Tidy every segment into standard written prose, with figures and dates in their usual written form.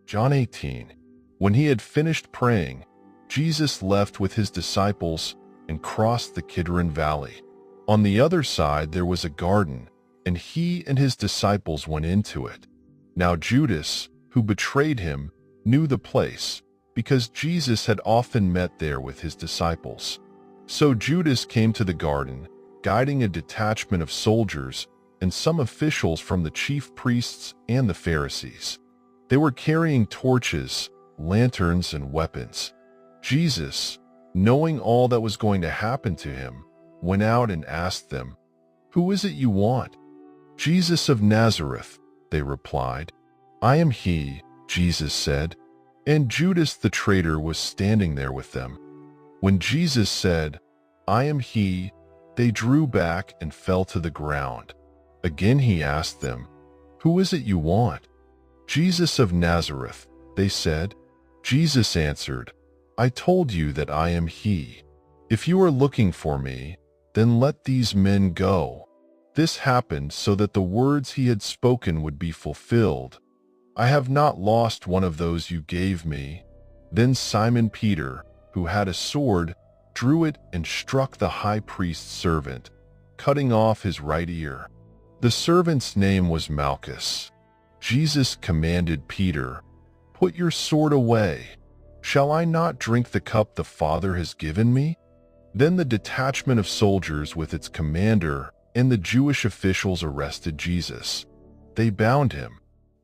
John 18. When he had finished praying, Jesus left with his disciples and crossed the Kidron Valley. On the other side there was a garden, and he and his disciples went into it. Now Judas, who betrayed him, knew the place, because Jesus had often met there with his disciples. So Judas came to the garden, guiding a detachment of soldiers and some officials from the chief priests and the Pharisees. They were carrying torches, lanterns, and weapons. Jesus, knowing all that was going to happen to him, went out and asked them, "Who is it you want?" "Jesus of Nazareth," they replied. "I am he," Jesus said. And Judas the traitor was standing there with them. When Jesus said, "I am he," they drew back and fell to the ground. Again he asked them, "Who is it you want?" "Jesus of Nazareth," they said. Jesus answered, "I told you that I am he. If you are looking for me, then let these men go." This happened so that the words he had spoken would be fulfilled. "I have not lost one of those you gave me." Then Simon Peter, who had a sword, drew it and struck the high priest's servant, cutting off his right ear. The servant's name was Malchus. Jesus commanded Peter, "Put your sword away. Shall I not drink the cup the Father has given me?" Then the detachment of soldiers with its commander and the Jewish officials arrested Jesus. They bound him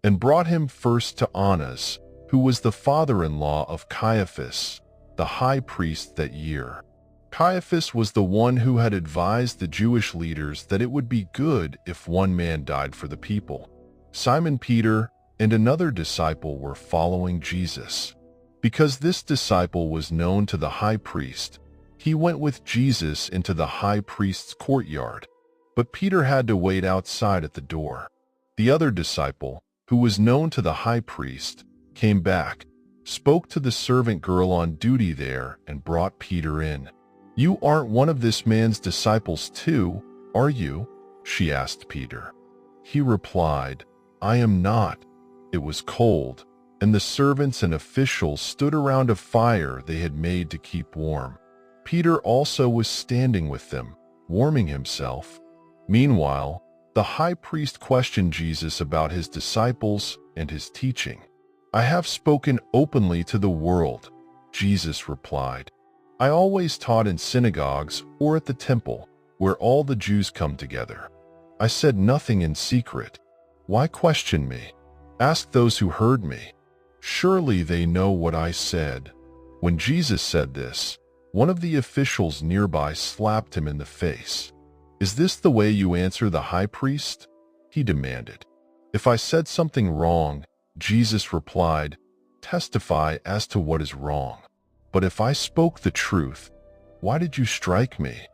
and brought him first to Annas, who was the father-in-law of Caiaphas, the high priest that year. Caiaphas was the one who had advised the Jewish leaders that it would be good if one man died for the people. Simon Peter and another disciple were following Jesus. Because this disciple was known to the high priest, he went with Jesus into the high priest's courtyard, but Peter had to wait outside at the door. The other disciple, who was known to the high priest, came back, spoke to the servant girl on duty there, and brought Peter in. "You aren't one of this man's disciples too, are you?" she asked Peter. He replied, "I am not." It was cold, and the servants and officials stood around a fire they had made to keep warm. Peter also was standing with them, warming himself. Meanwhile, the high priest questioned Jesus about his disciples and his teaching. "I have spoken openly to the world," Jesus replied. "I always taught in synagogues or at the temple, where all the Jews come together. I said nothing in secret. Why question me? Ask those who heard me. Surely they know what I said." When Jesus said this, one of the officials nearby slapped him in the face. "Is this the way you answer the high priest?" he demanded. "If I said something wrong," Jesus replied, "testify as to what is wrong. But if I spoke the truth, why did you strike me?"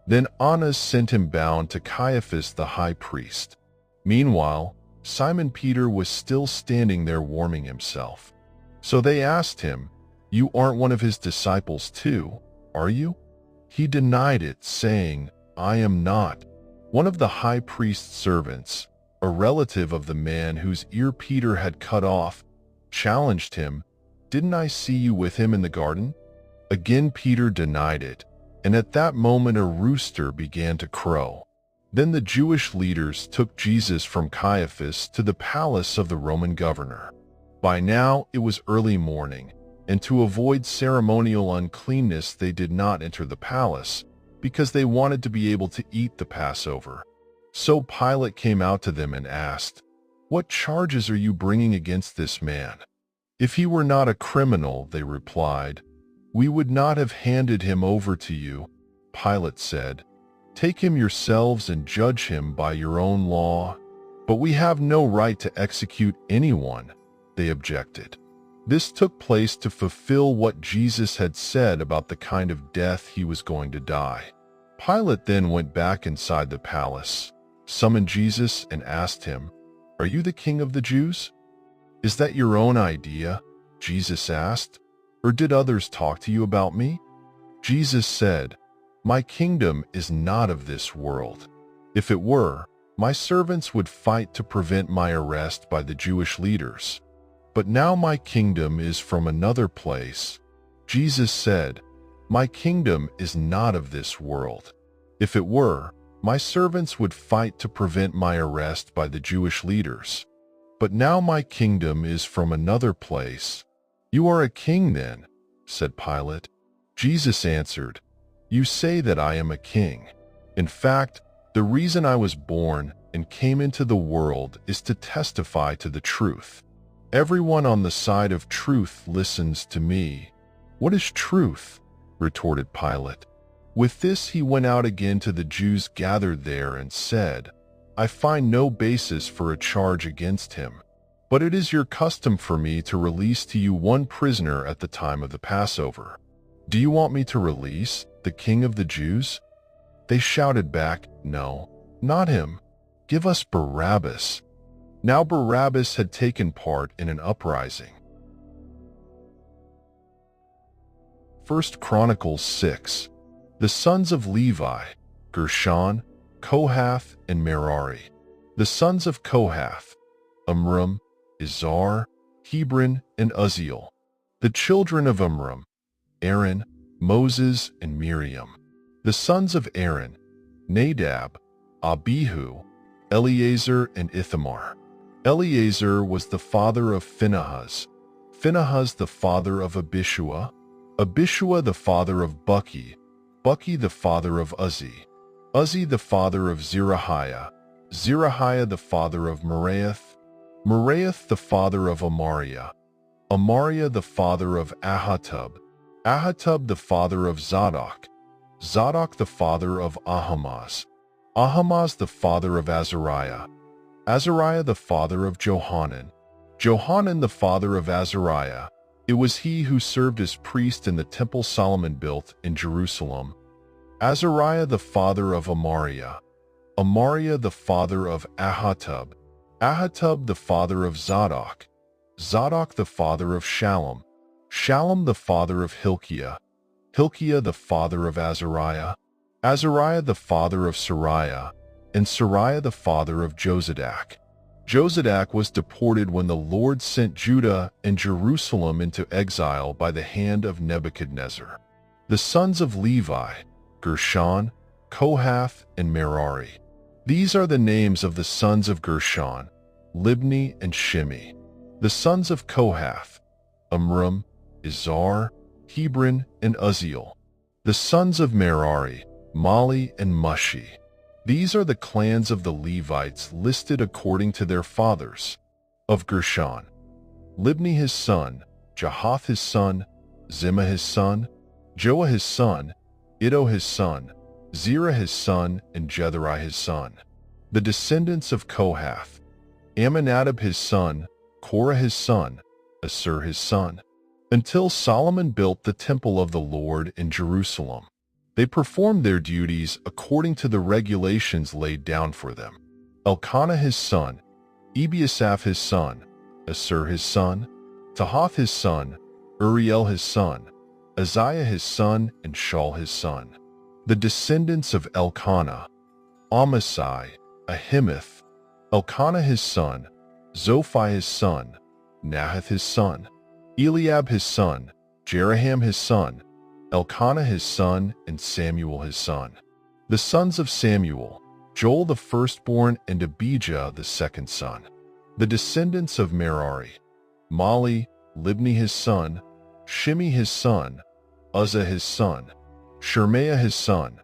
Then Annas sent him bound to Caiaphas the high priest. Meanwhile, Simon Peter was still standing there warming himself. So they asked him, "You aren't one of his disciples too, are you?" He denied it, saying, "I am not." One of the high priest's servants, a relative of the man whose ear Peter had cut off, challenged him, "Didn't I see you with him in the garden?" Again Peter denied it, and at that moment a rooster began to crow. Then the Jewish leaders took Jesus from Caiaphas to the palace of the Roman governor. By now it was early morning, and to avoid ceremonial uncleanness they did not enter the palace, because they wanted to be able to eat the Passover. So Pilate came out to them and asked, "What charges are you bringing against this man?" "If he were not a criminal," they replied, "we would not have handed him over to you." Pilate said, "Take him yourselves and judge him by your own law." "But we have no right to execute anyone," they objected. This took place to fulfill what Jesus had said about the kind of death he was going to die. Pilate then went back inside the palace, summoned Jesus, and asked him, "Are you the king of the Jews?" "Is that your own idea?" Jesus asked, "Or did others talk to you about me?" Jesus said, "My kingdom is not of this world. If it were, my servants would fight to prevent my arrest by the Jewish leaders. But now my kingdom is from another place. Jesus said, My kingdom is not of this world. If it were, my servants would fight to prevent my arrest by the Jewish leaders. But now my kingdom is from another place. You are a king then, said Pilate. Jesus answered, You say that I am a king. In fact, the reason I was born and came into the world is to testify to the truth. Everyone on the side of truth listens to me. What is truth? Retorted Pilate. With this he went out again to the Jews gathered there and said, I find no basis for a charge against him. But it is your custom for me to release to you one prisoner at the time of the Passover. Do you want me to release the King of the Jews? They shouted back, No, not him. Give us Barabbas. Now Barabbas had taken part in an uprising. 1 Chronicles 6. The sons of Levi, Gershon, Kohath, and Merari. The sons of Kohath, Amram, Izhar, Hebron, and Uzziel. The children of Amram, Aaron, Moses, and Miriam. The sons of Aaron, Nadab, Abihu, Eleazar, and Ithamar. Eleazar was the father of Phinehas, Phinehas the father of Abishua, Abishua the father of Buki, Buki the father of Uzzi, Uzzi the father of Zerahiah, Zerahiah the father of Meraioth, Meraioth the father of Amariah, Amariah the father of Ahitub, Ahitub the father of Zadok, Zadok the father of Ahimaaz, Ahimaaz the father of Azariah, Azariah the father of Johanan, Johanan the father of Azariah. It was he who served as priest in the temple Solomon built in Jerusalem. Azariah the father of Amariah, Amariah the father of Ahitub, Ahitub the father of Zadok, Zadok the father of Shallum, Shallum the father of Hilkiah, Hilkiah the father of Azariah, Azariah the father of Sariah, and Sariah the father of Josadak. Josadak was deported when the Lord sent Judah and Jerusalem into exile by the hand of Nebuchadnezzar. The sons of Levi, Gershon, Kohath, and Merari. These are the names of the sons of Gershon, Libni and Shimi. The sons of Kohath, Amram, Izhar, Hebron, and Uzziel. The sons of Merari, Mali and Mushi. These are the clans of the Levites listed according to their fathers. Of Gershon, Libni his son, Jahath his son, Zimmah his son, Joah his son, Iddo his son, Zerah his son, and Jetheri his son. The descendants of Kohath, Amminadab his son, Korah his son, Assur his son. Until Solomon built the temple of the Lord in Jerusalem, they performed their duties according to the regulations laid down for them. Elkanah his son, Ebiasaph his son, Assur his son, Tahath his son, Uriel his son, Uzziah his son, and Shaul his son. The descendants of Elkanah, Amasai, Ahimith, Elkanah his son, Zophai his son, Nahath his son, Eliab his son, Jeraham his son, Elkanah his son, and Samuel his son. The sons of Samuel, Joel the firstborn and Abijah the second son. The descendants of Merari, Mali, Libni his son, Shimi his son, Uzzah his son, Shemaiah his son,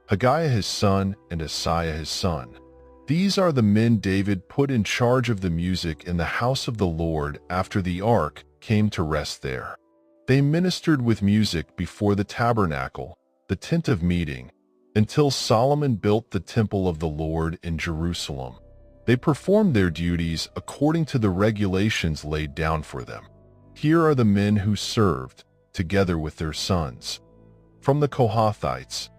Haggiah his son, and Asaiah his son. These are the men David put in charge of the music in the house of the Lord after the ark came to rest there. They ministered with music before the tabernacle, the tent of meeting, until Solomon built the temple of the Lord in Jerusalem. They performed their duties according to the regulations laid down for them. Here are the men who served, together with their sons. From the Kohathites,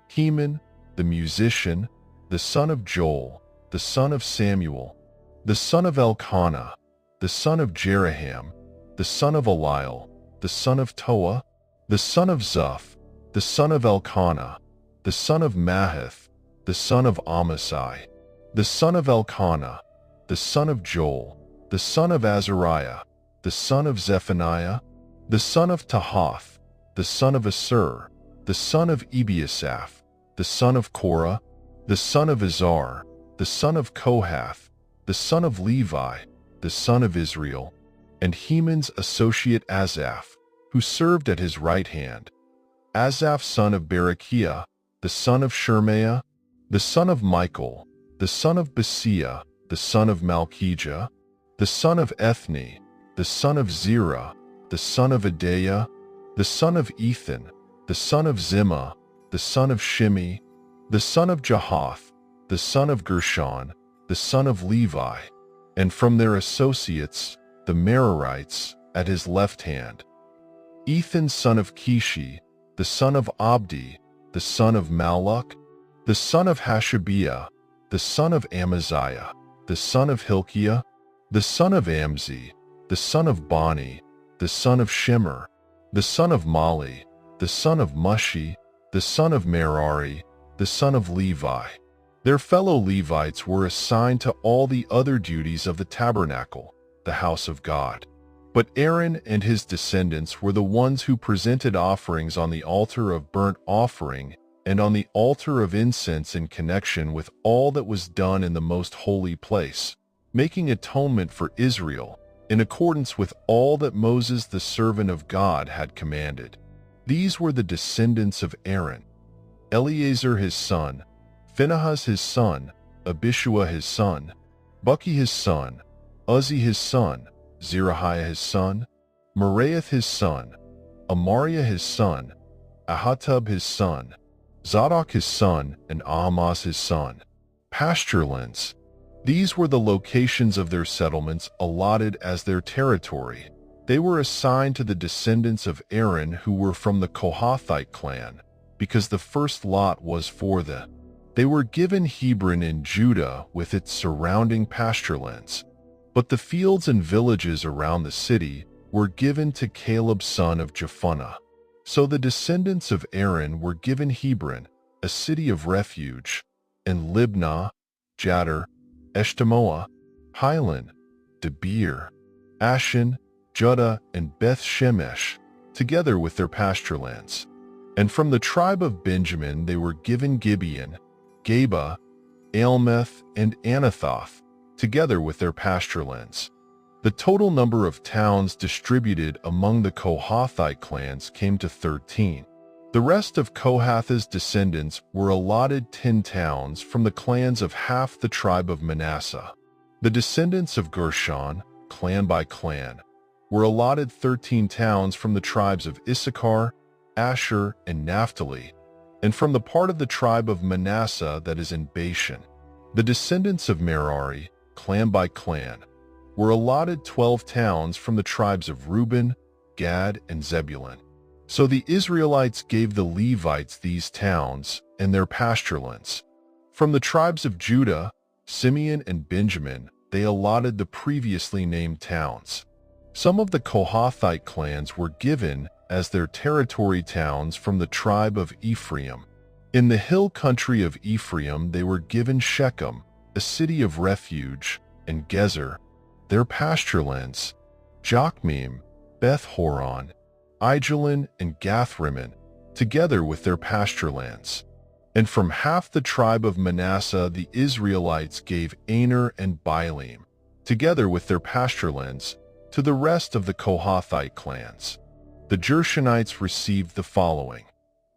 Heman, the musician, the son of Joel, the son of Samuel, the son of Elkanah, the son of Jeraham, the son of Eliel, the son of Toah, the son of Zuph, the son of Elkanah, the son of Mahath, the son of Amasai, the son of Elkanah, the son of Joel, the son of Azariah, the son of Zephaniah, the son of Tahath, the son of Asur, the son of Ebiasaph, the son of Korah, the son of Izhar, the son of Kohath, the son of Levi, the son of Israel, and Heman's associate Asaph, who served at his right hand. Asaph son of Berechiah, the son of Shemaiah, the son of Michael, the son of Basiah, the son of Malchijah, the son of Ethni, the son of Zerah, the son of Adaiah, the son of Ethan, the son of Zimmah, the son of Shimi, the son of Jahath, the son of Gershon, the son of Levi, and from their associates, the Merarites, at his left hand. Ethan son of Kishi, the son of Abdi, the son of Malluch, the son of Hashabiah, the son of Amaziah, the son of Hilkiah, the son of Amzi, the son of Bani, the son of Shimmer, the son of Mali, the son of Mushi, the son of Merari, the son of Levi. Their fellow Levites were assigned to all the other duties of the tabernacle, the house of God. But Aaron and his descendants were the ones who presented offerings on the altar of burnt offering and on the altar of incense in connection with all that was done in the most holy place, making atonement for Israel in accordance with all that Moses the servant of God had commanded. These were the descendants of Aaron: Eleazar his son, Phinehas his son, Abishua his son, Buki his son, Uzzi his son, Zerahiah his son, Meraioth his son, Amariah his son, Ahitub his son, Zadok his son, and Ahimaaz his son. Pasture lands. These were the locations of their settlements allotted as their territory. They were assigned to the descendants of Aaron who were from the Kohathite clan, because the first lot was for them. They were given Hebron in Judah with its surrounding pasture lands, but the fields and villages around the city were given to Caleb son of Jephunneh. So the descendants of Aaron were given Hebron, a city of refuge, and Libnah, Jattir, Eshtemoa, Hilan, Debir, Ashan, Judah, and Beth Shemesh, together with their pasture lands. And from the tribe of Benjamin they were given Gibeon, Geba, Almeth, and Anathoth, together with their pasture lands. The total number of towns distributed among the Kohathite clans came to 13. The rest of Kohath's descendants were allotted 10 towns from the clans of half the tribe of Manasseh. The descendants of Gershon, clan by clan, were allotted 13 towns from the tribes of Issachar, Asher, and Naphtali, and from the part of the tribe of Manasseh that is in Bashan. The descendants of Merari, clan by clan, were allotted 12 towns from the tribes of Reuben, Gad, and Zebulun. So the Israelites gave the Levites these towns and their pasture lands. From the tribes of Judah, Simeon, and Benjamin, they allotted the previously named towns. Some of the Kohathite clans were given as their territory towns from the tribe of Ephraim. In the hill country of Ephraim they were given Shechem, a city of refuge, and Gezer, their pasture lands, Jokmeam, Beth-horon, Aijalon, and Gathrimmon, together with their pasture lands. And from half the tribe of Manasseh the Israelites gave Aner and Baalim, together with their pasture lands, to the rest of the Kohathite clans. The Gershonites received the following.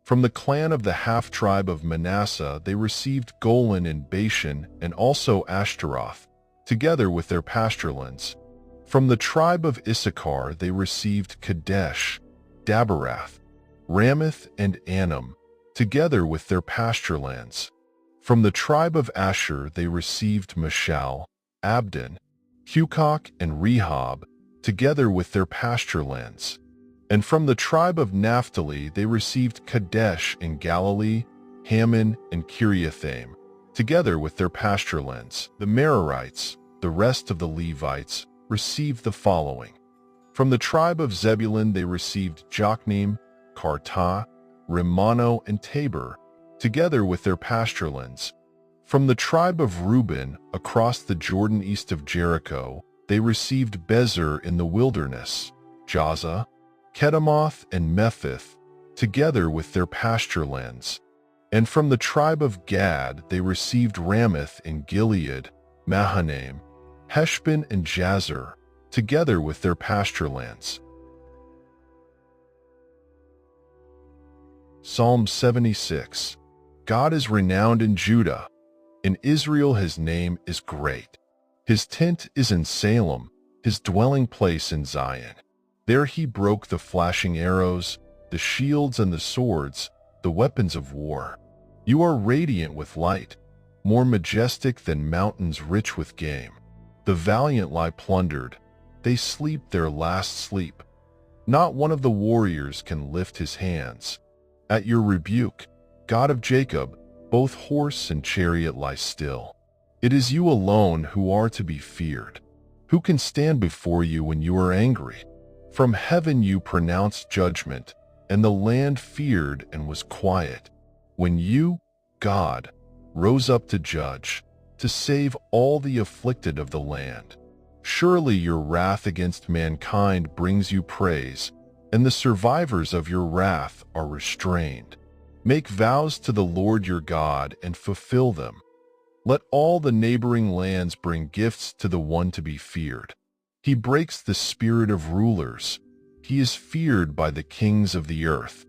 From the clan of the half-tribe of Manasseh they received Golan and Bashan and also Ashtaroth, together with their pasture lands. From the tribe of Issachar they received Kadesh, Daberath, Ramoth, and Anam, together with their pasture lands. From the tribe of Asher they received Mashal, Abdon, Hukok, and Rehob, together with their pasture lands. And from the tribe of Naphtali they received Kadesh in Galilee, Hammon, and Kiriathaim, together with their pasture lands. The Merarites, the rest of the Levites, received the following. From the tribe of Zebulun they received Jokneam, Kartah, Rimmono, and Tabor, together with their pasture lands. From the tribe of Reuben, across the Jordan east of Jericho, They received Bezer in the wilderness, Jaza, Kedemoth, and Mephith, together with their pasture lands. And from the tribe of Gad they received Ramoth in Gilead, Mahanaim, Heshbon, and Jazer, together with their pasture lands. Psalm 76. God is renowned in Judah. In Israel his name is great. His tent is in Salem, his dwelling place in Zion. There he broke the flashing arrows, the shields and the swords, the weapons of war. You are radiant with light, more majestic than mountains rich with game. The valiant lie plundered. They sleep their last sleep. Not one of the warriors can lift his hands. At your rebuke, God of Jacob, both horse and chariot lie still. It is you alone who are to be feared. Who can stand before you when you are angry? From heaven you pronounced judgment, and the land feared and was quiet. When you, God, rose up to judge, to save all the afflicted of the land. Surely your wrath against mankind brings you praise, and the survivors of your wrath are restrained. Make vows to the Lord your God and fulfill them. Let all the neighboring lands bring gifts to the one to be feared. He breaks the spirit of rulers. He is feared by the kings of the earth.